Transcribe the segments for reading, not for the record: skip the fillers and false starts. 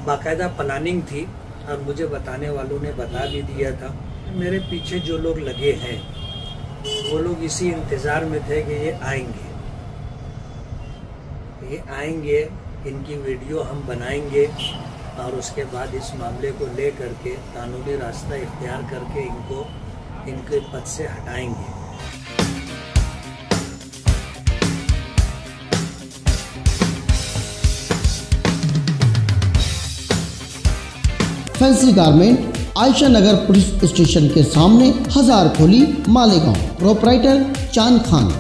बाकायदा प्लानिंग थी और मुझे बताने वालों ने बता भी दिया था। मेरे पीछे जो लोग लगे हैं वो लोग इसी इंतज़ार में थे कि ये आएंगे, इनकी वीडियो हम बनाएंगे और उसके बाद इस मामले को ले करके कानूनी रास्ता इख्तियार करके इनके पद से हटाएंगे। फैंसी गारमेंट आयशा नगर पुलिस स्टेशन के सामने, हजार खोली, मालेगांव। प्रोपराइटर चांद खान।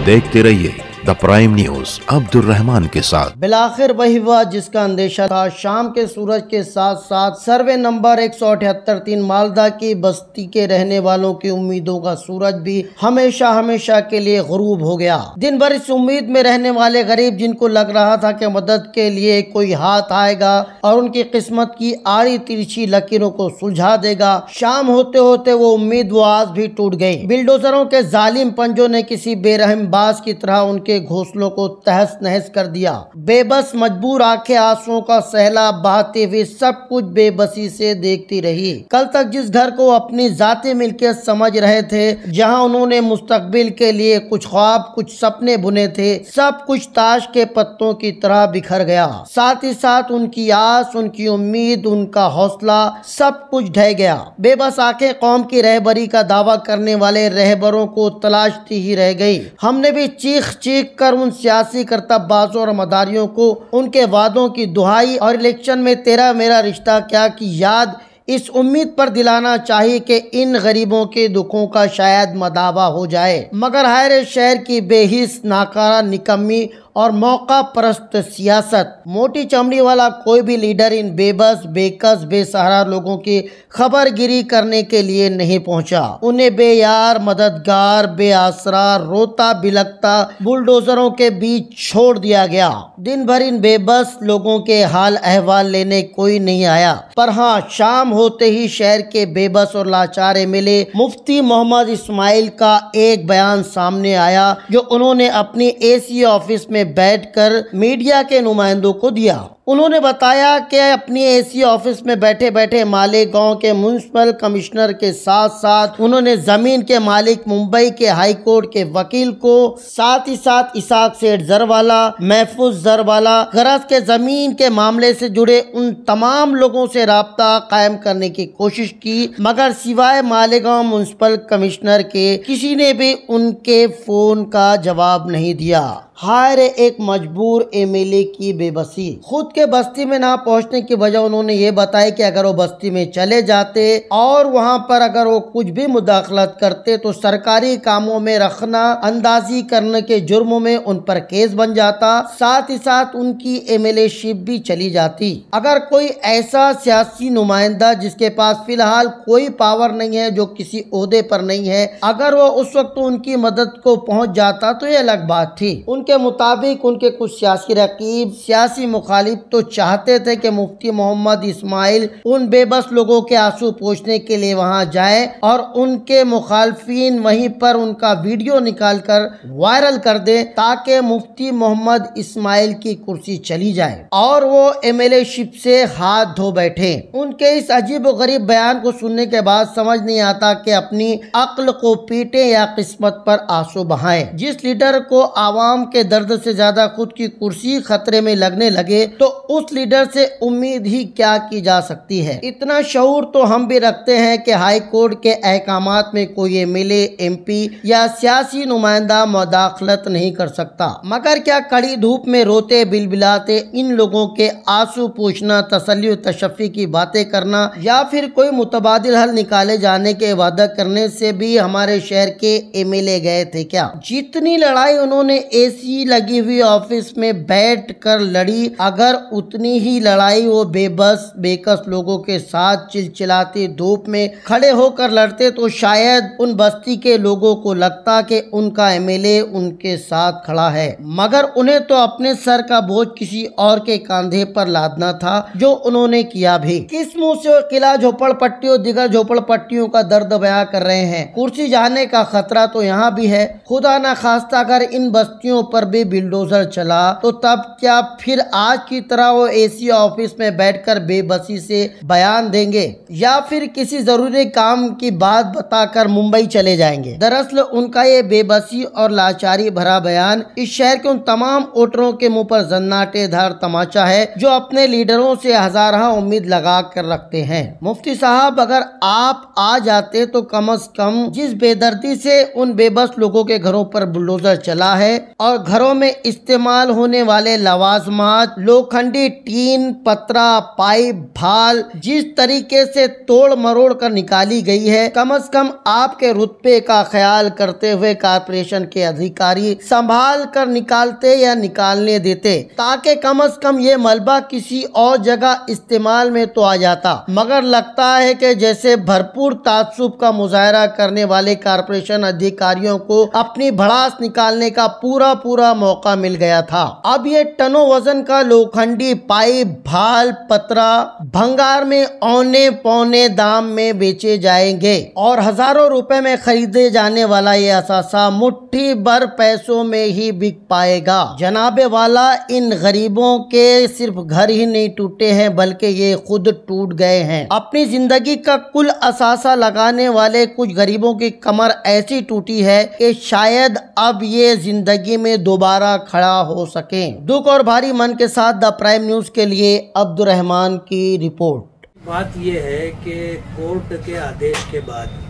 देखते रहिए the prime news Abdul Rahman के साथ। बिलाखिर वही हुआ जिसका अंदेशा था। शाम के सूरज के साथ साथ सर्वे नंबर 178-3 मालदा की बस्ती के रहने वालों की उम्मीदों का सूरज भी हमेशा हमेशा के लिए गुरूब हो गया। दिन भर इस उम्मीद में रहने वाले गरीब, जिनको लग रहा था कि मदद के लिए कोई हाथ आएगा और उनकी किस्मत की आड़ी तिरछी लकीरों को सुलझा देगा, शाम होते होते वो उम्मीद वो आज भी टूट गई। बिल्डोजरों के जालिम पंजों ने किसी बेरहम बाज की तरह उनके घोंसलों को तहस नहस कर दिया। बेबस मजबूर आंखें आंसुओं का सैलाब बहाते हुए सब कुछ बेबसी से देखती रही। कल तक जिस घर को अपनी जाती मिल्कियत समझ रहे थे, जहां उन्होंने मुस्तकबिल के लिए कुछ ख्वाब, कुछ सपने बुने थे, सब कुछ ताश के पत्तों की तरह बिखर गया। साथ ही साथ उनकी आस, उनकी उम्मीद, उनका हौसला, सब कुछ ढह गया। बेबस आंखें कौम की रहबरी का दावा करने वाले रहबरों को तलाशती ही रह गई। हमने भी चीख चीख कर उन सियासी करतबबाजों और मदारियों को उनके वादों की दुहाई और इलेक्शन में तेरा मेरा रिश्ता क्या की याद इस उम्मीद पर दिलाना चाहिए कि इन गरीबों के दुखों का शायद मदावा हो जाए, मगर हाय शहर की बेहिस, नाकारा, निकम्मी और मौका परस्त सियासत। मोटी चमड़ी वाला कोई भी लीडर इन बेबस, बेकस, बेसहारा लोगों की खबरगिरी करने के लिए नहीं पहुंचा। उन्हें बेयार, मददगार, बेआसरा, रोता बिलखता बुलडोजरों के बीच छोड़ दिया गया। दिन भर इन बेबस लोगों के हाल अहवाल लेने कोई नहीं आया, पर हाँ, शाम होते ही शहर के बेबस और लाचार एमएलए मुफ्ती मोहम्मद इस्माइल का एक बयान सामने आया, जो उन्होंने अपनी एसी ऑफिस में बैठकर मीडिया के नुमाइंदों को दिया। उन्होंने बताया कि अपनी एसी ऑफिस में बैठे बैठे मालेगांव के म्युनिसिपल कमिश्नर के साथ साथ उन्होंने जमीन के मालिक मुंबई के हाई कोर्ट के वकील को, साथ ही साथ इसाक सेठ जरवाला, महफूज जरवाला, गरज के जमीन के मामले से जुड़े उन तमाम लोगों से राब्ता कायम करने की कोशिश की, मगर सिवाय मालेगांव म्युनिसिपल कमिश्नर के किसी ने भी उनके फोन का जवाब नहीं दिया। हाय रे एक मजबूर एमएलए की बेबसी। खुद के बस्ती में ना पहुंचने की वजह उन्होंने ये बताई कि अगर वो बस्ती में चले जाते और वहां पर अगर वो कुछ भी मुदाखलत करते तो सरकारी कामों में रखना अंदाजी करने के जुर्म में उन पर केस बन जाता, साथ ही साथ उनकी एमएलएशिप भी चली जाती। अगर कोई ऐसा सियासी नुमाइंदा जिसके पास फिलहाल कोई पावर नहीं है, जो किसी ओहदे पर नहीं है, अगर वो उस वक्त उनकी मदद को पहुंच जाता तो ये अलग बात थी। उनके मुताबिक उनके कुछ सियासी रकीब, सियासी मुखालिफ तो चाहते थे कि मुफ्ती मोहम्मद इस्माइल उन बेबस लोगों के आंसू पोंछने के लिए वहां जाए और उनके मुखालफिन वहीं पर उनका वीडियो निकालकर वायरल कर दे, ताकि मुफ्ती मोहम्मद इस्माइल की कुर्सी चली जाए और वो एमएलए शिप से हाथ धो बैठे। उनके इस अजीब व गरीब बयान को सुनने के बाद समझ नहीं आता कि अपनी अक्ल को पीटे या किस्मत पर आंसू बहाएं। जिस लीडर को आवाम के दर्द से ज्यादा खुद की कुर्सी खतरे में लगने लगे तो उस लीडर से उम्मीद ही क्या की जा सकती है। इतना शऊर तो हम भी रखते हैं कि हाई कोर्ट के अहकामात में कोई एमएलए, एमपी या सियासी नुमाइंदा मुदाखलत नहीं कर सकता, मगर क्या कड़ी धूप में रोते बिलबिलाते इन लोगों के आंसू पूछना, तसल्ली तशफ़ी की बातें करना या फिर कोई मुतबादिल हल निकाले जाने के वादा करने से भी हमारे शहर के एमएलए गए थे क्या? जितनी लड़ाई उन्होंने एसी लगी हुई ऑफिस में बैठ कर लड़ी, अगर उतनी ही लड़ाई वो बेबस बेकस लोगों के साथ चिलचिलाती धूप में खड़े होकर लड़ते तो शायद उन बस्ती के लोगों को लगता कि उनका एमएलए उनके साथ खड़ा है, मगर उन्हें तो अपने सर का बोझ किसी और के कंधे पर लादना था, जो उन्होंने किया भी। किस मुंह से किला झोपड़पट्टियों दिगर झोपड़पट्टियों का दर्द बयां कर रहे हैं। कुर्सी जाने का खतरा तो यहाँ भी है। खुदा न खास्ता अगर इन बस्तियों पर भी बिल्डोजर चला तो तब क्या फिर आज की तरह वो एसी ऑफिस में बैठकर बेबसी से बयान देंगे या फिर किसी जरूरी काम की बात बताकर मुंबई चले जाएंगे। दरअसल उनका ये बेबसी और लाचारी भरा बयान इस शहर के उन तमाम वोटरों के मुंह पर जन्नाटेदार तमाचा है जो अपने लीडरों से हजारों उम्मीद लगा कर रखते हैं। मुफ्ती साहब, अगर आप आ जाते तो कम से कम जिस बेदर्दी से उन बेबस लोगों के घरों पर बुलडोजर चला है और घरों में इस्तेमाल होने वाले लवाजमात, लोखंडी टीन, पतरा, पाइप, भाल जिस तरीके से तोड़ मरोड़ कर निकाली गई है, कम से कम आपके रुतबे का ख्याल करते हुए कारपोरेशन के अधिकारी संभाल कर निकालते या निकालने देते, ताकि कम से कम ये मलबा किसी और जगह इस्तेमाल में तो आ जाता। मगर लगता है कि जैसे भरपूर ताज्जुब का मुजाहरा करने वाले कारपोरेशन अधिकारियों को अपनी भड़ास निकालने का पूरा मौका मिल गया था। अब ये टनों वजन का लोखंडी पाइप, भाल, पतरा भंगार में औने पौने दाम में बेचे जाएंगे और हजारों रुपए में खरीदे जाने वाला ये असासा मुट्ठी भर पैसों में ही बिक पाएगा। जनाबे वाला, इन गरीबों के सिर्फ घर ही नहीं टूटे हैं बल्कि ये खुद टूट गए हैं। अपनी जिंदगी का कुल असासा लगाने वाले कुछ गरीबों की कमर ऐसी टूटी है कि शायद अब ये जिंदगी में दोबारा खड़ा हो सके। दुख और भारी मन के साथ द प्राइम न्यूज के लिए अब्दुर्रहमान की रिपोर्ट। बात यह है कि कोर्ट के आदेश के बाद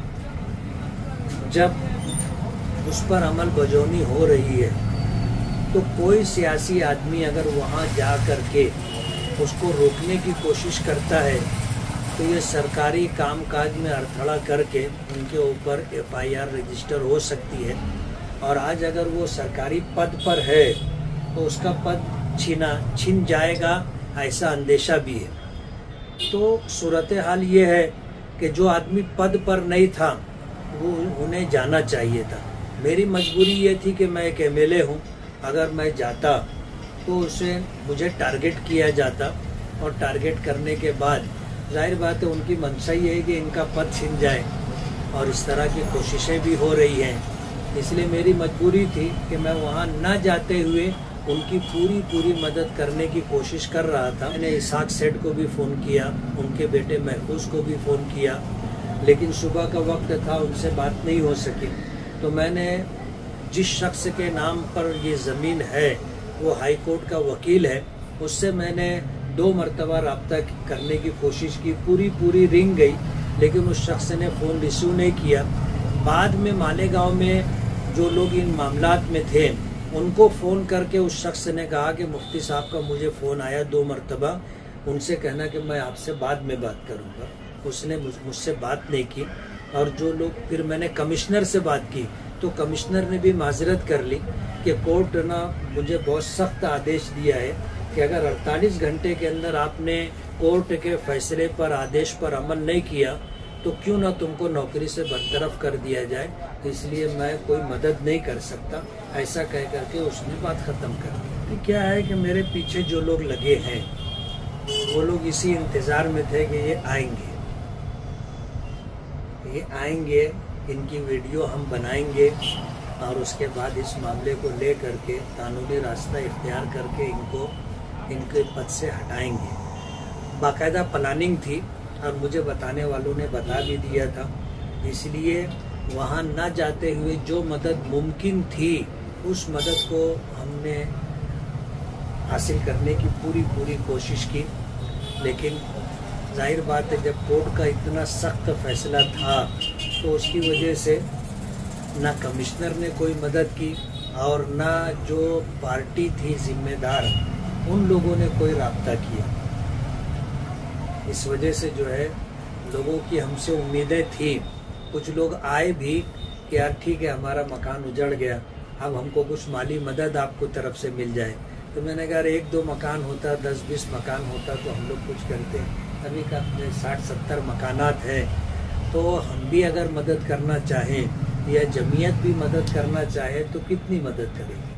जब उस पर अमल बजौनी हो रही है तो कोई सियासी आदमी अगर वहां जा करके उसको रोकने की कोशिश करता है तो ये सरकारी कामकाज में अड़थड़ा करके उनके ऊपर FIR रजिस्टर हो सकती है। और आज अगर वो सरकारी पद पर है तो उसका पद छिन जाएगा, ऐसा अंदेशा भी है। तो सूरत हाल ये है कि जो आदमी पद पर नहीं था वो उन्हें जाना चाहिए था। मेरी मजबूरी ये थी कि मैं एक MLA हूँ, अगर मैं जाता तो उसे मुझे टारगेट किया जाता और टारगेट करने के बाद जाहिर बात है उनकी मंशा ही है कि इनका पद छिन जाए और इस तरह की कोशिशें भी हो रही हैं। इसलिए मेरी मजबूरी थी कि मैं वहाँ न जाते हुए उनकी पूरी मदद करने की कोशिश कर रहा था। मैंने इसाक सेठ को भी फ़ोन किया, उनके बेटे महफूज को भी फ़ोन किया, लेकिन सुबह का वक्त था, उनसे बात नहीं हो सकी। तो मैंने जिस शख्स के नाम पर ये ज़मीन है वो हाई कोर्ट का वकील है, उससे मैंने 2 मरतबा रब्ता करने की कोशिश की, पूरी रिंग गई, लेकिन उस शख्स ने फ़ोन रिसीव नहीं किया। बाद में मालेगांव में जो लोग इन मामलात में थे उनको फ़ोन करके उस शख्स ने कहा कि मुफ्ती साहब का मुझे फ़ोन आया 2 मरतबा, उनसे कहना कि मैं आपसे बाद में बात करूँगा। उसने मुझसे बात नहीं की। और जो लोग, फिर मैंने कमिश्नर से बात की तो कमिश्नर ने भी माजरत कर ली कि कोर्ट ना मुझे बहुत सख्त आदेश दिया है कि अगर 48 घंटे के अंदर आपने कोर्ट के फैसले पर, आदेश पर अमल नहीं किया तो क्यों ना तुमको नौकरी से बरतरफ कर दिया जाए, तो इसलिए मैं कोई मदद नहीं कर सकता, ऐसा कह करके उसने बात ख़त्म कर दी। क्या है कि मेरे पीछे जो लोग लगे हैं वो लोग इसी इंतज़ार में थे कि ये आएंगे, इनकी वीडियो हम बनाएंगे और उसके बाद इस मामले को ले करके कानूनी रास्ता इख्तियार करके इनके पद से हटाएंगे। बाकायदा प्लानिंग थी और मुझे बताने वालों ने बता भी दिया था। इसलिए वहाँ न जाते हुए जो मदद मुमकिन थी उस मदद को हमने हासिल करने की पूरी कोशिश की। लेकिन जाहिर बात है जब कोर्ट का इतना सख्त फैसला था तो उसकी वजह से ना कमिश्नर ने कोई मदद की और ना जो पार्टी थी जिम्मेदार उन लोगों ने कोई राब्ता किया। इस वजह से जो है लोगों की हमसे उम्मीदें थी। कुछ लोग आए भी कि यार ठीक है हमारा मकान उजड़ गया, अब हमको कुछ माली मदद आपको तरफ से मिल जाए। तो मैंने कहा 1-2 मकान होता, 10-20 मकान होता तो हम लोग कुछ करते। अभी का 60-70 मकानात हैं, तो हम भी अगर मदद करना चाहें या जमीयत भी मदद करना चाहे तो कितनी मदद करेगी।